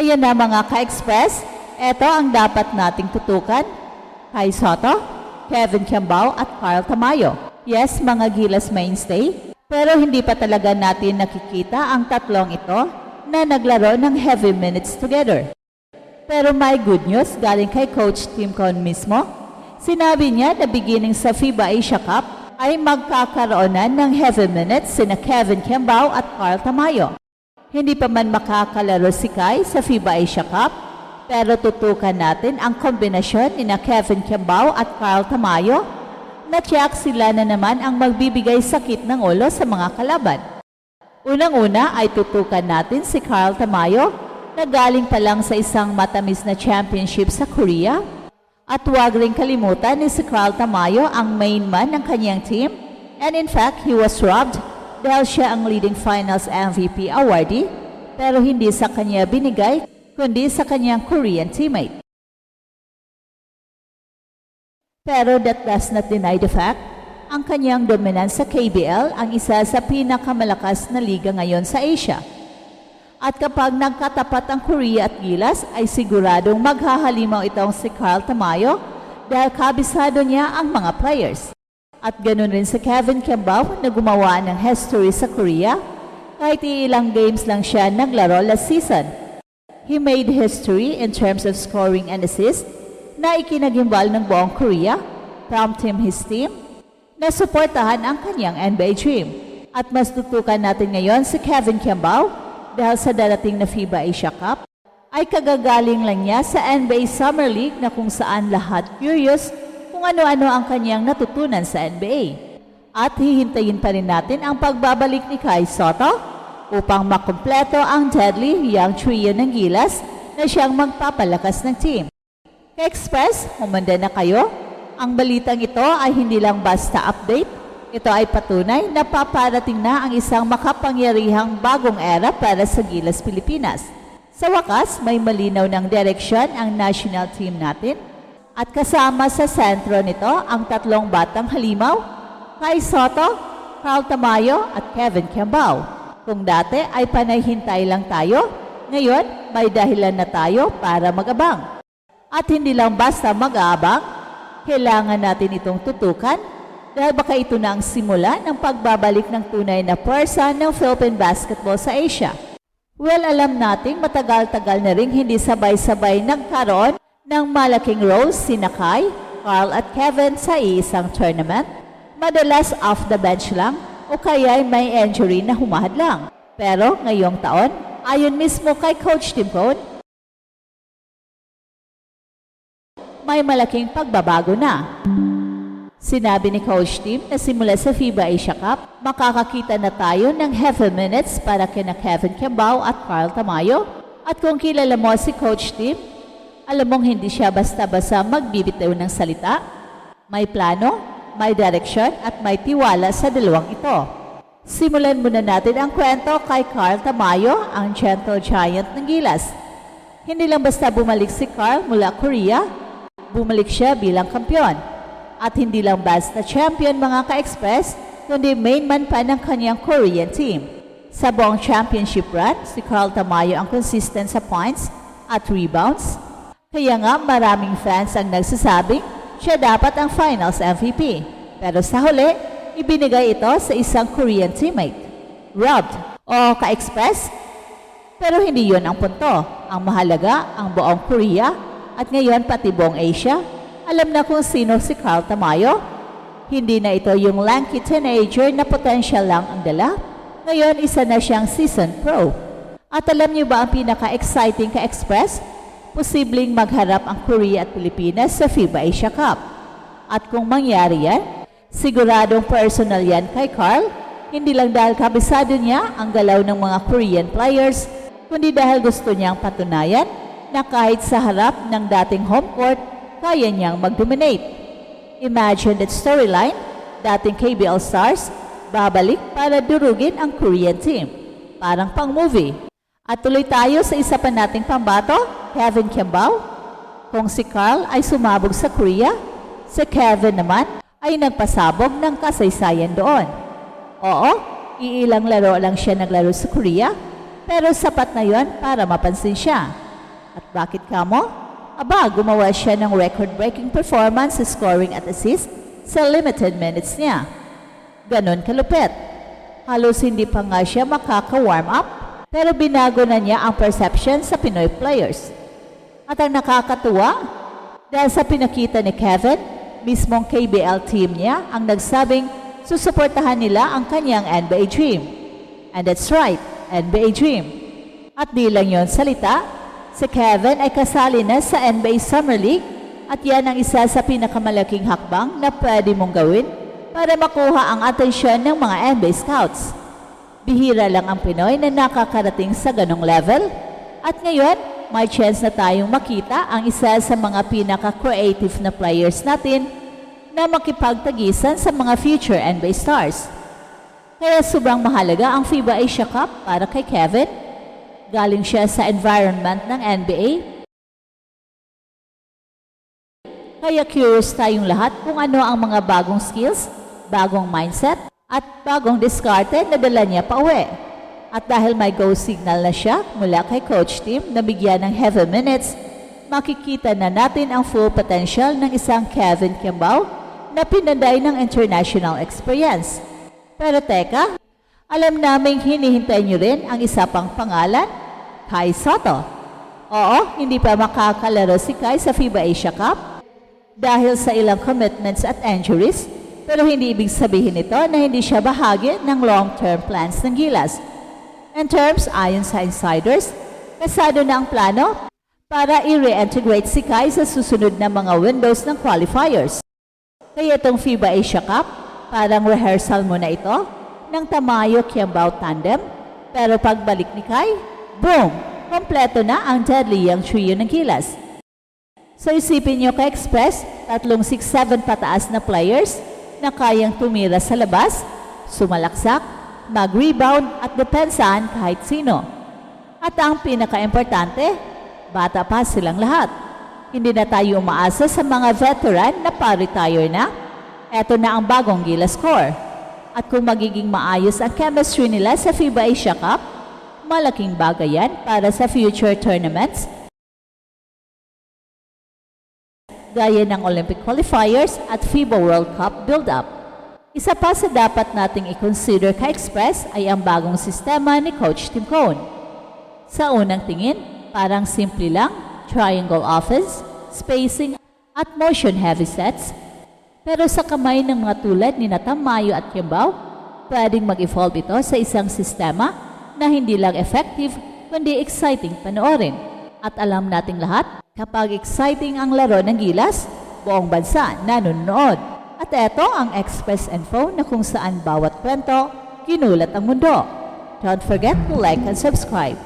Ayan na mga ka-express, ito ang dapat nating tutukan. Kai Sotto, Kevin Kiambao at Carl Tamayo. Yes, mga Gilas mainstay, pero hindi pa talaga natin nakikita ang tatlong ito na naglaro ng heavy minutes together. Pero may good news galing kay Coach Tim Cone mismo. Sinabi niya na beginning sa FIBA Asia Cup ay magkakaroon ng heavy minutes sina Kevin Kiambao at Carl Tamayo. Hindi pa man makakalaro si Kai sa FIBA Asia Cup, pero tutukan natin ang kombinasyon ni Kevin Kiambao at Carl Tamayo na tiyak sila na naman ang magbibigay sakit ng ulo sa mga kalaban. Unang-una ay tutukan natin si Carl Tamayo na galing pa lang sa isang matamis na championship sa Korea. At huwag ring kalimutan ni si Carl Tamayo ang main man ng kanyang team, and in fact, he was robbed dahil siya ang leading finals MVP awardee, pero hindi sa kanya binigay, kundi sa kanyang Korean teammate. Pero that does not deny the fact, ang kanyang dominance sa KBL ang isa sa pinakamalakas na liga ngayon sa Asia. At kapag nagkatapat ang Korea at Gilas, ay siguradong maghahalimaw itong si Carl Tamayo dahil kabisado niya ang mga players. At ganoon rin si Kevin Kiambao na gumawa ng history sa Korea kahit ilang games lang siya naglaro last season. He made history in terms of scoring and assist na ikinagimbal ng buong Korea, prompting his team na suportahan ang kanyang NBA dream. At mas tutukan natin ngayon si Kevin Kiambao dahil sa darating na FIBA Asia Cup ay kagagaling lang niya sa NBA Summer League na kung saan lahat curious kung ano-ano ang kanyang natutunan sa NBA. At hihintayin pa rin natin ang pagbabalik ni Kai Sotto upang makumpleto ang deadly young trio ng Gilas na siyang magpapalakas ng team. Ka-Express, humanda na kayo. Ang balitang ito ay hindi lang basta update. Ito ay patunay na paparating na ang isang makapangyarihang bagong era para sa Gilas Pilipinas. Sa wakas, may malinaw ng direksyon ang national team natin. At kasama sa sentro nito ang tatlong batang halimaw, Kai Sotto, Carl Tamayo at Kevin Kiambao. Kung dati ay panay-hintay lang tayo, ngayon may dahilan na tayo para mag-abang. At hindi lang basta mag-aabang, kailangan natin itong tutukan dahil baka ito na ang simula ng pagbabalik ng tunay na pwersa ng Philippine basketball sa Asia. Well, alam nating matagal-tagal na rin hindi sabay-sabay nagkaroon ng malaking roles sina Kai, Carl at Kevin sa iisang tournament. Madalas off the bench lang o kaya may injury na humahad lang. Pero ngayong taon, ayon mismo kay Coach Tim Cone, may malaking pagbabago na. Sinabi ni Coach Tim na simula sa FIBA Asia Cup, makakakita na tayo ng heavy minutes para kina Kevin Kiambao at Carl Tamayo. At kung kilala mo si Coach Tim, alam mong hindi siya basta-basta magbibitaw ng salita. May plano, may direksyon at may tiwala sa dalawang ito. Simulan muna natin ang kwento kay Carl Tamayo, ang gentle giant ng Gilas. Hindi lang basta bumalik si Carl mula Korea, bumalik siya bilang kampiyon. At hindi lang basta champion mga ka-express, kundi main man pa ng kanyang Korean team. Sa buong championship run, si Carl Tamayo ang consistent sa points at rebounds. Kaya nga maraming fans ang nagsasabing siya dapat ang finals MVP. Pero sa huli, ibinigay ito sa isang Korean teammate. Robbed o ka-express? Pero hindi yon ang punto. Ang mahalaga, ang buong Korea at ngayon pati buong Asia, alam na kung sino si Carl Tamayo. Hindi na ito yung lanky teenager na potential lang ang dala. Ngayon, isa na siyang seasoned pro. At alam niyo ba ang pinaka-exciting ka-express? Posibleng magharap ang Korea at Pilipinas sa FIBA Asia Cup. At kung mangyari yan, siguradong personal yan kay Carl, hindi lang dahil kabisado niya ang galaw ng mga Korean players, kundi dahil gusto niyang patunayan na kahit sa harap ng dating home court, kaya niyang mag-dominate. Imagine that storyline, dating KBL stars, babalik para durugin ang Korean team. Parang pang-movie. At tuloy tayo sa isa pa nating pambato, Kevin Kiambao. Kung si Carl ay sumabog sa Korea, si Kevin naman ay nagpasabog ng kasaysayan doon. Oo, iilang laro lang siya naglaro sa Korea, pero sapat na yon para mapansin siya. At bakit kamo? Aba, gumawa siya ng record-breaking performance sa scoring at assist sa limited minutes niya. Ganon kalupit. Halos hindi pa nga siya makaka-warm up, pero binago na niya ang perception sa Pinoy players. At ang nakakatuwa, dahil sa pinakita ni Kevin, mismong KBL team niya ang nagsabing susuportahan nila ang kanyang NBA dream. And that's right, NBA dream. At di lang yon salita, si Kevin ay kasali na sa NBA Summer League at yan ang isa sa pinakamalaking hakbang na pwede mong gawin para makuha ang atensyon ng mga NBA scouts. Bihira lang ang Pinoy na nakakarating sa ganong level at ngayon, may chance na tayong makita ang isa sa mga pinaka-creative na players natin na makipagtagisan sa mga future NBA stars. Kaya sobrang mahalaga ang FIBA Asia Cup para kay Kevin. Galing siya sa environment ng NBA. Kaya curious tayong lahat kung ano ang mga bagong skills, bagong mindset, at bagong diskarte na dala niya pa uwi. At dahil may go signal na siya mula kay coach team na bigyan ng heavy minutes, makikita na natin ang full potential ng isang Kevin Kiambao na pinanday ng international experience. Pero teka, alam naming hinihintay niyo rin ang isa pang pangalan, Kai Sotto. Oo, hindi pa makakalaro si Kai sa FIBA Asia Cup dahil sa ilang commitments at injuries, pero hindi ibig sabihin nito na hindi siya bahagi ng long-term plans ng Gilas. In terms, ayon sa insiders, kasado na ang plano para i-reintegrate si Kai sa susunod na mga windows ng qualifiers. Kaya itong FIBA Asia Cup, parang rehearsal muna ito ng Tamayo Kiambao tandem, pero pagbalik ni Kai, boom! Kompleto na ang deadly young trio ng Gilas. So isipin nyo ka-express, 6'7" pataas na players na kayang tumira sa labas, sumalaksak, mag-rebound at depensahan kahit sino. At ang pinaka-importante, bata pa silang lahat. Hindi na tayo umaasa sa mga veteran na pa-retire na. Eto na ang bagong Gilas core. At kung magiging maayos ang chemistry nila sa FIBA Asia Cup, malaking bagay yan para sa future tournaments gaya ng Olympic qualifiers at FIBA World Cup build-up. Isa pa sa dapat nating i-consider ka-express ay ang bagong sistema ni Coach Tim Cone. Sa unang tingin, parang simple lang, triangle offense, spacing at motion heavy sets. Pero sa kamay ng mga tulad ni Tamayo at Kiambao, pwedeng mag-evolve ito sa isang sistema na hindi lang effective kundi exciting panoorin. At alam nating lahat, kapag exciting ang laro ng Gilas, buong bansa nanonood. At eto ang Express Info na kung saan bawat kwento, ginulat ang mundo. Don't forget to like and subscribe.